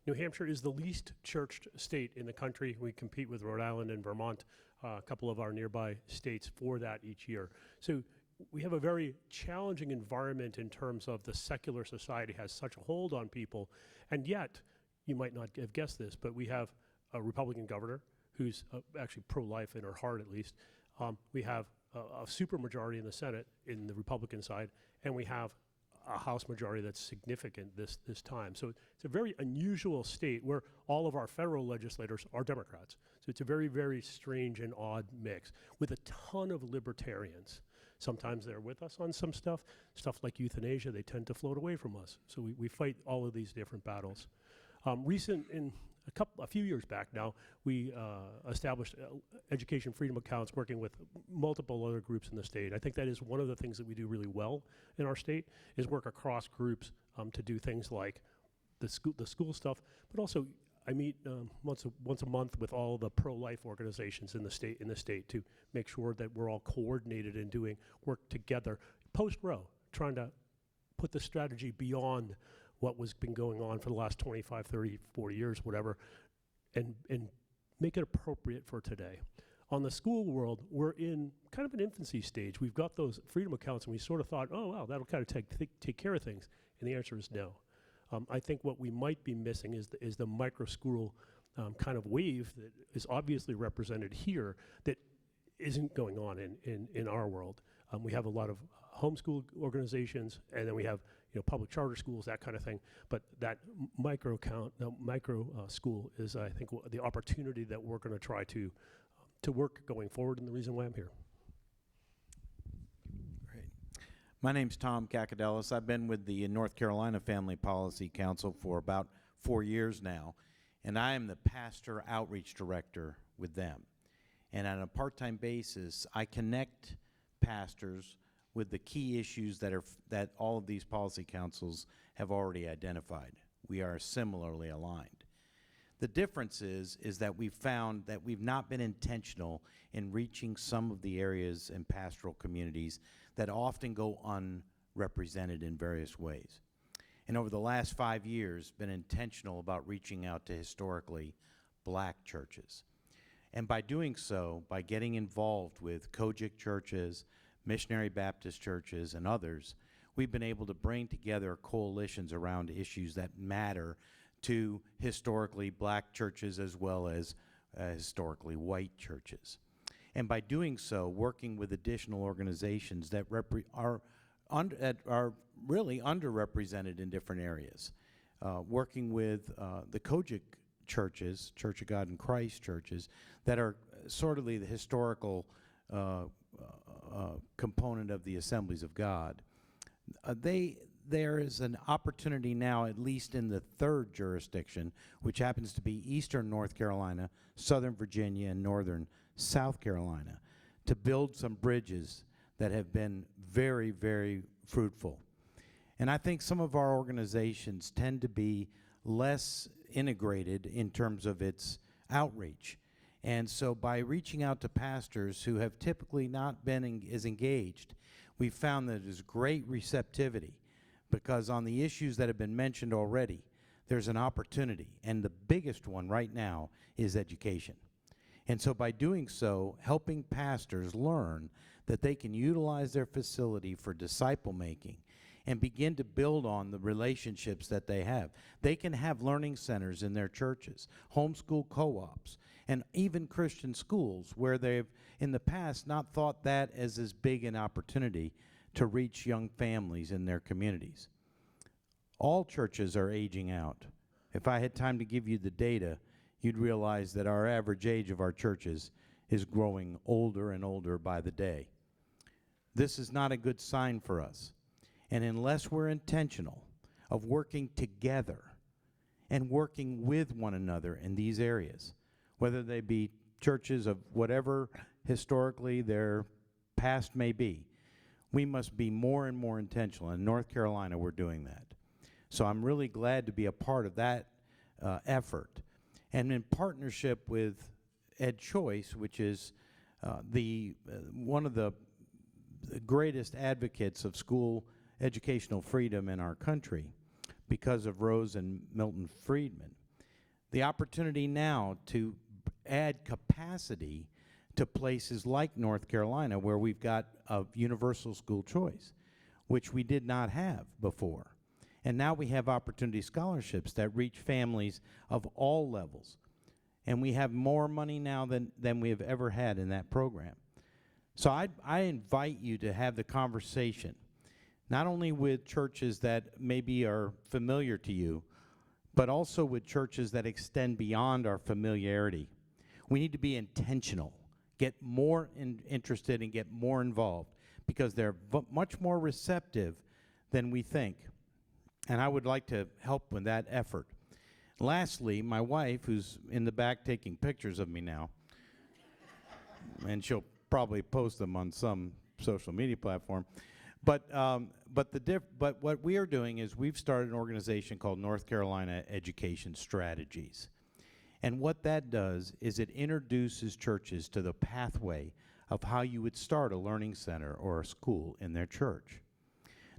New Hampshire is the least churched state in the country. We compete with Rhode Island and Vermont, a couple of our nearby states, for that each year. So we have a very challenging environment in terms of the secular society has such a hold on people, and yet, you might not have guessed this, but we have a Republican governor who's actually pro-life in her heart, at least. We have a supermajority in the Senate in the Republican side, and we have a House majority that's significant this time. So it's a very unusual state where all of our federal legislators are Democrats. So it's a very, very strange and odd mix with a ton of libertarians. Sometimes they're with us on some stuff like euthanasia, they tend to float away from us. So we fight all of these different battles. A few years back now, we established education freedom accounts working with multiple other groups in the state. I think that is one of the things that we do really well in our state, is work across groups to do things like the school stuff, but also I meet once a month with all the pro-life organizations in the state to make sure that we're all coordinated and doing work together post-Roe, trying to put the strategy beyond what was been going on for the last 25, 30, 40 years, whatever, and make it appropriate for today. On the school world, we're in kind of an infancy stage. We've got those freedom accounts, and we sort of thought, oh, wow, that'll kind of take care of things. And the answer is no. I think what we might be missing is the micro school kind of wave that is obviously represented here that isn't going on in our world. We have a lot of homeschool organizations, and then we have public charter schools, that kind of thing. But that micro school is, I think, the opportunity that we're going to try to work going forward, and the reason why I'm here. Great. My name's Tom Kakadelis. I've been with the North Carolina Family Policy Council for about 4 years now, and I am the pastor outreach director with them. And on a part-time basis, I connect pastors with the key issues that all of these policy councils have already identified. We are similarly aligned. The difference is that we've found that we've not been intentional in reaching some of the areas and pastoral communities that often go unrepresented in various ways. And over the last 5 years, been intentional about reaching out to historically black churches. And by doing so, by getting involved with Kojic churches, missionary Baptist churches, and others, we've been able to bring together coalitions around issues that matter to historically black churches as well as historically white churches. And by doing so, working with additional organizations that are really underrepresented in different areas, working with the Kojic churches, Church of God in Christ churches, that are sort of the historical component of the Assemblies of God. There is an opportunity now, at least in the third jurisdiction, which happens to be Eastern North Carolina, Southern Virginia, and Northern South Carolina, to build some bridges that have been very, very fruitful. And I think some of our organizations tend to be less integrated in terms of its outreach. And so by reaching out to pastors who have typically not been as engaged, we've found that there's great receptivity, because on the issues that have been mentioned already, there's an opportunity. And the biggest one right now is education. And so by doing so, helping pastors learn that they can utilize their facility for disciple making and begin to build on the relationships that they have. They can have learning centers in their churches, homeschool co-ops, and even Christian schools where they've in the past not thought that as big an opportunity to reach young families in their communities. All churches are aging out. If I had time to give you the data, you'd realize that our average age of our churches is growing older and older by the day. This is not a good sign for us. And unless we're intentional of working together and working with one another in these areas, whether they be churches of whatever historically their past may be, we must be more and more intentional. In North Carolina, we're doing that. So I'm really glad to be a part of that effort. And in partnership with Ed Choice, which is one of the greatest advocates of school educational freedom in our country because of Rose and Milton Friedman, the opportunity now to add capacity to places like North Carolina, where we've got a universal school choice, which we did not have before. And now we have opportunity scholarships that reach families of all levels. And we have more money now than we have ever had in that program. So I invite you to have the conversation. not only with churches that maybe are familiar to you, but also with churches that extend beyond our familiarity. We need to be intentional, get more interested and get more involved, because they're much more receptive than we think. And I would like to help with that effort. Lastly, my wife, who's in the back taking pictures of me now, and she'll probably post them on some social media platform, but what we are doing is we've started an organization called North Carolina Education Strategies. And what that does is it introduces churches to the pathway of how you would start a learning center or a school in their church.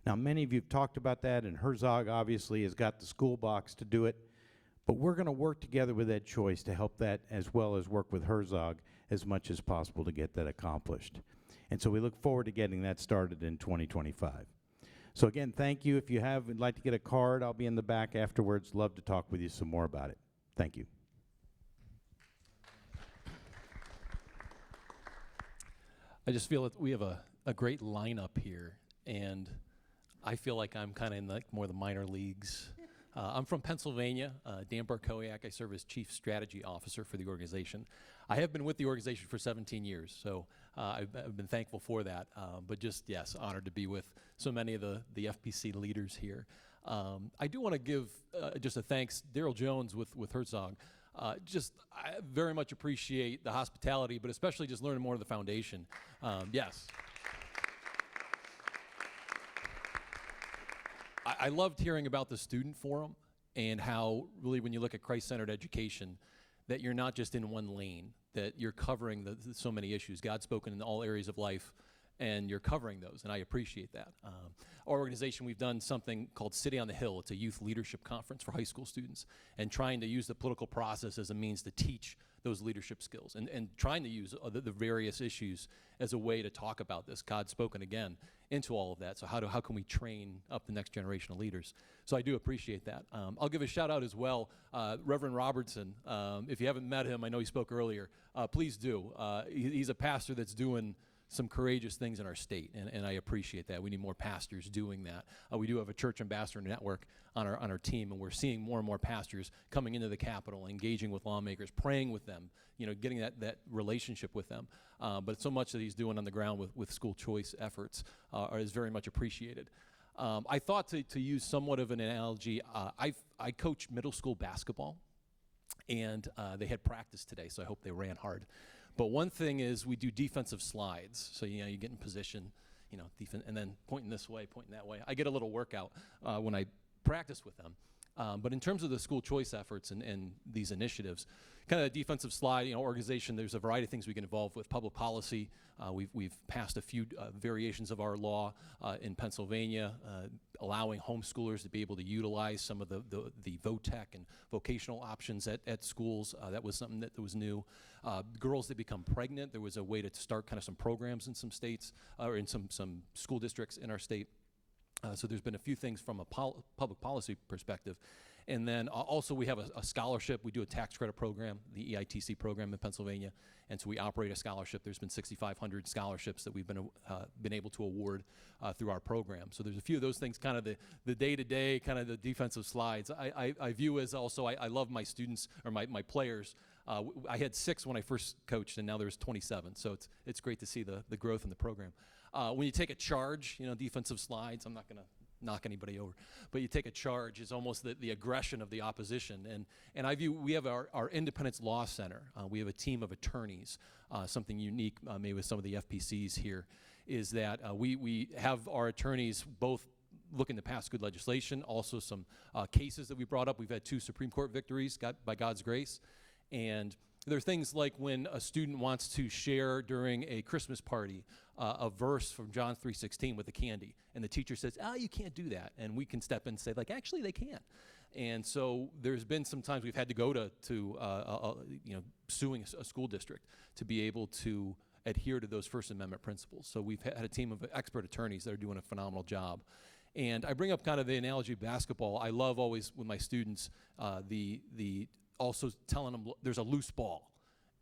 Now, many of you have talked about that, and Herzog obviously has got the school box to do it, but we're going to work together with Ed Choice to help that, as well as work with Herzog as much as possible to get that accomplished. And so we look forward to getting that started in 2025. So again, thank you. If you would like to get a card, I'll be in the back afterwards. Love to talk with you some more about it. Thank you. I just feel that we have a great lineup here, and I feel like I'm kind of in more the minor leagues. I'm from Pennsylvania, Dan Barkowiak. I serve as Chief Strategy Officer for the organization. I have been with the organization for 17 years, so I've been thankful for that. But just, yes, honored to be with so many of the FPC leaders here. I do want to give just a thanks, Daryl Jones with Herzog. I very much appreciate the hospitality, but especially just learning more of the foundation. Yes. I loved hearing about the student forum and how really when you look at Christ-centered education, that you're not just in one lane, that you're covering so many issues. God's spoken in all areas of life, and you're covering those, and I appreciate that. Our organization, we've done something called City on the Hill. It's a youth leadership conference for high school students, and trying to use the political process as a means to teach those leadership skills, and trying to use the various issues as a way to talk about this. God's spoken again into all of that, so how can we train up the next generation of leaders? So I do appreciate that. I'll give a shout out as well, Reverend Robertson. If you haven't met him, I know he spoke earlier, please do. He's a pastor that's doing some courageous things in our state, and I appreciate that. We need more pastors doing that. We do have a church ambassador network on our team, and we're seeing more and more pastors coming into the Capitol, engaging with lawmakers, praying with them, getting that relationship with them. But so much that he's doing on the ground with school choice efforts is very much appreciated. I thought to use somewhat of an analogy. I coach middle school basketball, and they had practice today, so I hope they ran hard. But one thing is we do defensive slides. So, you get in position, and then pointing this way, pointing that way. I get a little workout when I practice with them. But in terms of the school choice efforts and these initiatives, kind of a defensive slide, organization, there's a variety of things we get involved with. Public policy, we've passed a few variations of our law in Pennsylvania, allowing homeschoolers to be able to utilize some of the VOTEC and vocational options at schools. That was something that was new. Girls that become pregnant, there was a way to start kind of some programs in some states, or in some school districts in our state. So there's been a few things from a public policy perspective. And then also we have a scholarship. We do a tax credit program, the EITC program in Pennsylvania. And so we operate a scholarship. There's been 6,500 scholarships that we've been able to award through our program. So there's a few of those things, kind of the day-to-day, kind of the defensive slides. I view as also, I love my students, or my players. I had 6 when I first coached, and now there's 27. So it's great to see the growth in the program. When you take a charge, defensive slides, I'm not going to knock anybody over, but you take a charge is almost the aggression of the opposition. And I view, we have our Independence Law Center. We have a team of attorneys. Something unique maybe with some of the FPCs here is that we have our attorneys both looking to pass good legislation, also some cases that we brought up. We've had 2 Supreme Court victories by God's grace. And there are things like when a student wants to share during a Christmas party a verse from John 3:16 with the candy, and the teacher says, you can't do that. And we can step in and say, actually, they can. And so there's been some times we've had to go to suing a school district to be able to adhere to those First Amendment principles. So we've had a team of expert attorneys that are doing a phenomenal job. And I bring up kind of the analogy of basketball. I love always with my students also telling them there's a loose ball.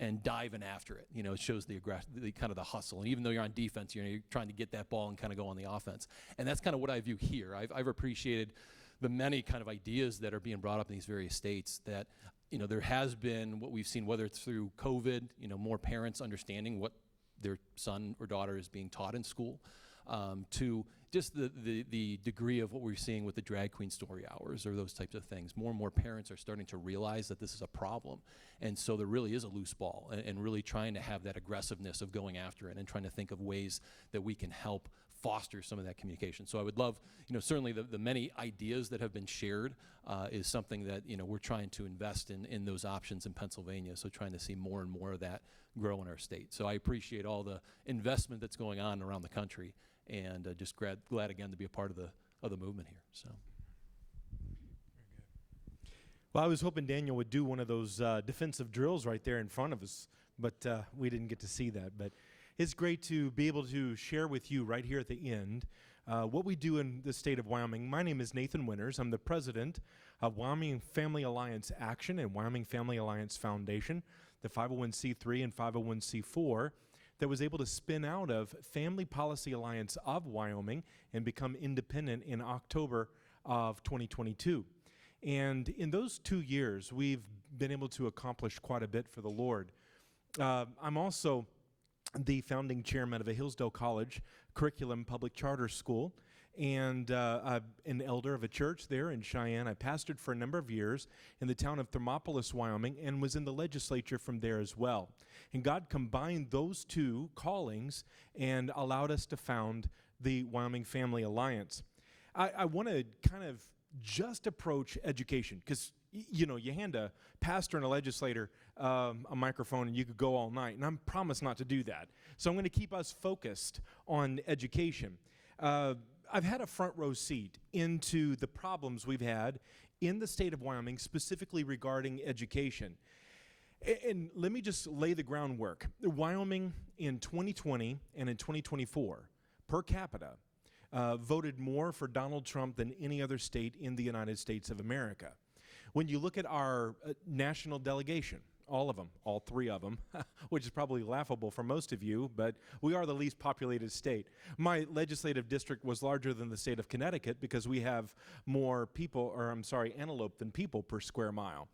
and diving after it. It shows the kind of the hustle. And even though you're on defense, you're trying to get that ball and kind of go on the offense. And that's kind of what I view here. I've appreciated the many kind of ideas that are being brought up in these various states that, there has been what we've seen, whether it's through COVID, more parents understanding what their son or daughter is being taught in school, to just the degree of what we're seeing with the drag queen story hours or those types of things. More and more parents are starting to realize that this is a problem. And so there really is a loose ball and really trying to have that aggressiveness of going after it and trying to think of ways that we can help foster some of that communication. So I would love, certainly the many ideas that have been shared is something that, we're trying to invest in those options in Pennsylvania. So trying to see more and more of that grow in our state. So I appreciate all the investment that's going on around the country, and just glad again to be a part of the movement here. So. Well, I was hoping Daniel would do one of those defensive drills right there in front of us, but we didn't get to see that. But it's great to be able to share with you right here at the end what we do in the state of Wyoming. My name is Nathan Winters. I'm the president of Wyoming Family Alliance Action and Wyoming Family Alliance Foundation, the 501c3 and 501c4 that was able to spin out of Family Policy Alliance of Wyoming and become independent in October of 2022. And in those 2 years, we've been able to accomplish quite a bit for the Lord. I'm also the founding chairman of a Hillsdale College curriculum public charter school, and I'm an elder of a church there in Cheyenne. I pastored for a number of years in the town of Thermopolis, Wyoming, and was in the legislature from there as well. And God combined those two callings and allowed us to found the Wyoming Family Alliance. I want to kind of just approach education, because you hand a pastor and a legislator a microphone and you could go all night, and I promise not to do that. So I'm going to keep us focused on education. I've had a front row seat into the problems we've had in the state of Wyoming, specifically regarding education. And let me just lay the groundwork. Wyoming in 2020 and in 2024, per capita, voted more for Donald Trump than any other state in the United States of America. When you look at our national delegation, all of them, all three of them, which is probably laughable for most of you, but we are the least populated state. My legislative district was larger than the state of Connecticut because we have more people, antelope than people per square mile.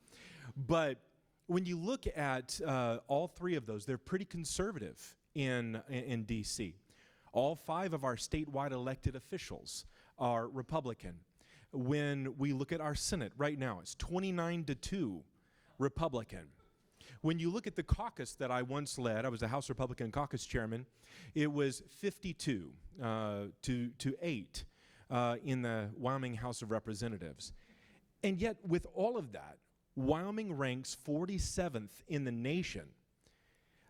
But when you look at all three of those, they're pretty conservative in D.C. All 5 of our statewide elected officials are Republican. When we look at our Senate right now, it's 29-2 Republican. When you look at the caucus that I once led, I was the House Republican caucus chairman, it was 52 to 8 in the Wyoming House of Representatives. And yet, with all of that, Wyoming ranks 47th in the nation,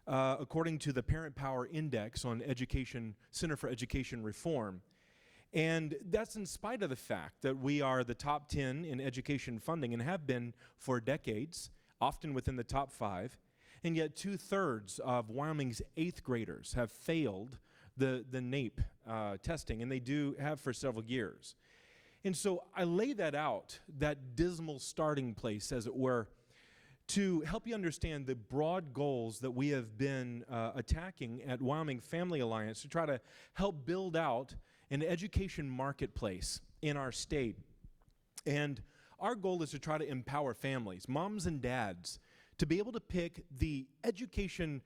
according to the Parent Power Index on Education, Center for Education Reform. And that's in spite of the fact that we are the top 10 in education funding and have been for decades, often within the top 5. And yet 2/3 of Wyoming's 8th graders have failed the NAEP testing, and they do have for several years. And so I lay that out, that dismal starting place, as it were, to help you understand the broad goals that we have been attacking at Wyoming Family Alliance to try to help build out an education marketplace in our state. And our goal is to try to empower families, moms and dads, to be able to pick the education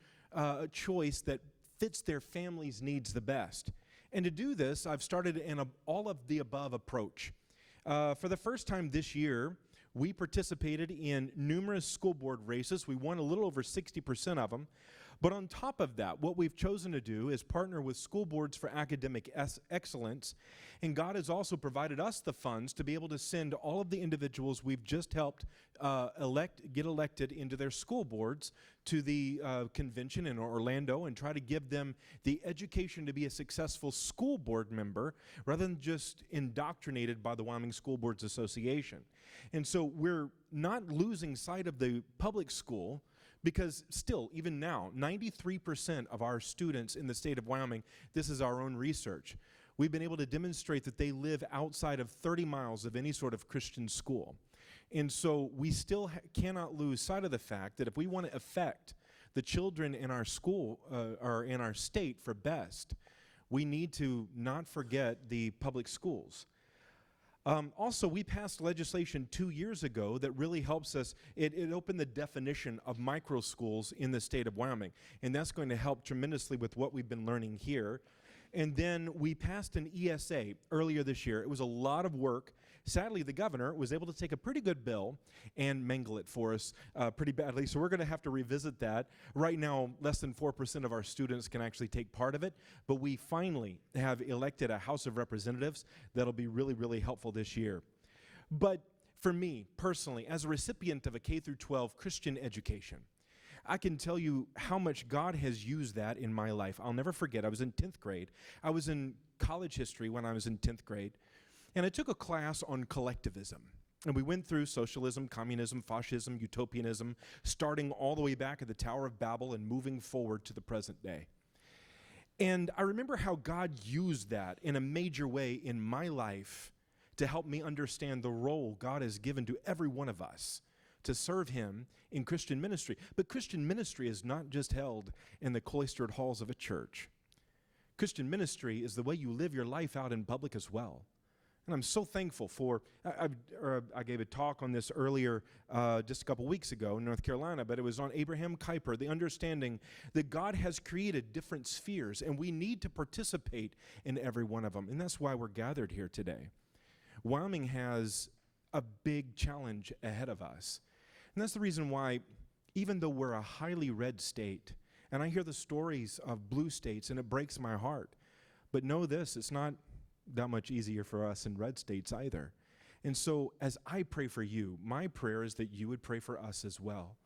choice that fits their family's needs the best. And to do this, I've started an all of the above approach. For the first time this year, we participated in numerous school board races. We won a little over 60% of them. But on top of that, what we've chosen to do is partner with school boards for academic excellence. And God has also provided us the funds to be able to send all of the individuals we've just helped get elected into their school boards to the convention in Orlando and try to give them the education to be a successful school board member rather than just indoctrinated by the Wyoming School Boards Association. And so we're not losing sight of the public school, because still, even now, 93% of our students in the state of Wyoming, this is our own research, we've been able to demonstrate that they live outside of 30 miles of any sort of Christian school. And so we still cannot lose sight of the fact that if we want to affect the children in our school or in our state for best. We need to not forget the public schools. Also, we passed legislation 2 years ago that really helps us. It opened the definition of micro schools in the state of Wyoming, and that's going to help tremendously with what we've been learning here. And then we passed an ESA earlier this year. It was a lot of work. Sadly, the governor was able to take a pretty good bill and mangle it for us pretty badly, so we're going to have to revisit that. Right now, less than 4% of our students can actually take part of it, but we finally have elected a House of Representatives that'll be really, really helpful this year. But for me, personally, as a recipient of a K-12 Christian education, I can tell you how much God has used that in my life. I'll never forget, I was in 10th grade. I was in college history when I was in 10th grade, and I took a class on collectivism. And we went through socialism, communism, fascism, utopianism, starting all the way back at the Tower of Babel and moving forward to the present day. And I remember how God used that in a major way in my life to help me understand the role God has given to every one of us to serve Him in Christian ministry. But Christian ministry is not just held in the cloistered halls of a church. Christian ministry is the way you live your life out in public as well. And I'm so thankful for, I gave a talk on this earlier just a couple weeks ago in North Carolina, but it was on Abraham Kuyper, the understanding that God has created different spheres, and we need to participate in every one of them. And that's why we're gathered here today. Wyoming has a big challenge ahead of us. And that's the reason why, even though we're a highly red state, and I hear the stories of blue states, and it breaks my heart, but know this, it's not that much easier for us in red states either. And so as I pray for you, my prayer is that you would pray for us as well.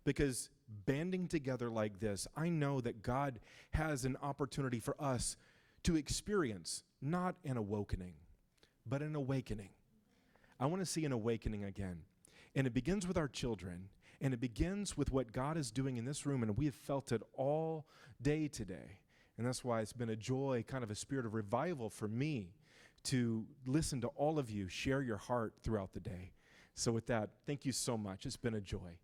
Because banding together like this, I know that God has an opportunity for us to experience not an awakening, but an awakening. I want to see an awakening again. And it begins with our children, and it begins with what God is doing in this room, and we have felt it all day today. And that's why it's been a joy, kind of a spirit of revival for me to listen to all of you share your heart throughout the day. So with that, thank you so much. It's been a joy.